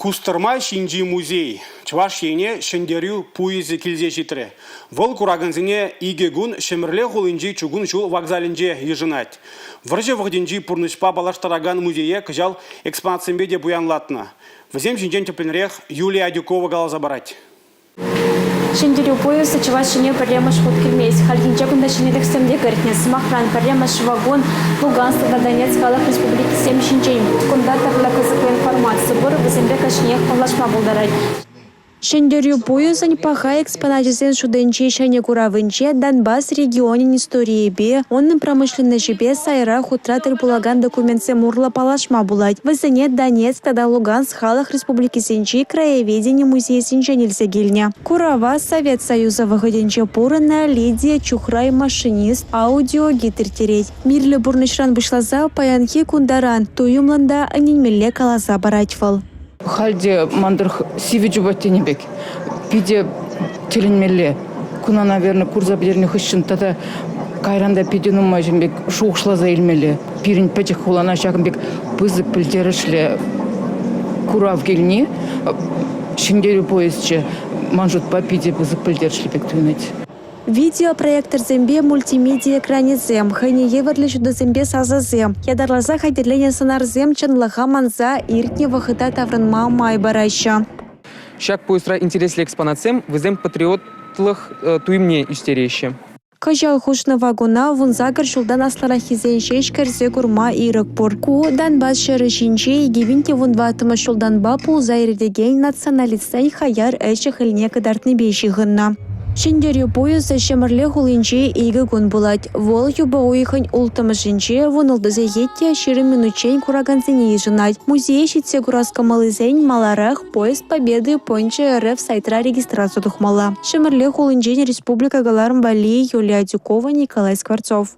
Кустырма шинжи музей. Чувашине шендерю пуизи килзе житре. Вол кураганзине игегун шемрле хулинжи чугун жул вокзалинже ежинать. Врже вагдинжи пурнышпа балаштараган музее кыжал экспонатсембеде буянлатна. Взем шинжен тепленрех Юлия Адюкова галаза барать. Шендерю поезд Чувашине парлемаш хуткельмейс. Хальгинча кундашинедек семде гертнес. Махран парлемаш вагон Луганск да Донецкая республики 7 шинчей. Кундатарла кызыклы информация. Бор везембе кашнех палашма булдарай. Шендерю поезд паха экспонатизен шуденче шане куравынче Донбасс регионин историебе, онның промышленный жебе сайра хутратыр булаган документсе мурла палашма булать. Вызыне Донецк тада Луганск халық республикисенче краеведение музей синченилсе гильня. Курава Совет Союза выходенче пурына Лидия Чухрай машинист аудио гитер тереть. Мирле бурнышран вышлаза паянхи кундаран, туюмланда анинмелле каласа баратьвал. Халде мандырх сивиджубаттенебек. Пиде теленмелле. Куна, наверное, курза бедерне хыщын тата кайранда пиденум мажимбек шуғшлаза илмеле. Пирин пәчек хулана шагымбек пызык пілдерішле курав келне. Шендерю поездче манжутпа пиде пызык пілдерішлебек түйнет. Видеопроектор зембе мультимедиа экране зем. Хайне еверле чудо зембе саза зем. Ядарлаза хайдерлене санар зем чанлаха манза иртне вахыта таврынма май барайша. Шак поистра интересли экспонатсем вызем патриотлых туимне истереща. Кажал хушны вагона вунзагар шулдан аслара хизеншеш кәрзе курма ирыкпур. Ку Донбасс шәрі шинче егевинте вунватыма шулдан бапул зайредеген националистсен хаяр әші хіліне кадартны бейші ғынна. Шендерю поезд шемрле хулинче игі гун булать. Вол юба уйхань ултымы шинче вунылдызе етте ширы минучень кураганзене ежинать. Музей шитсе кураска малызень маларах поезд победы понче РФ сайтра регистрацию тухмала. Шемрле хулинчень республика Галарм Бали Юлия Дюкова, Николай Скворцов.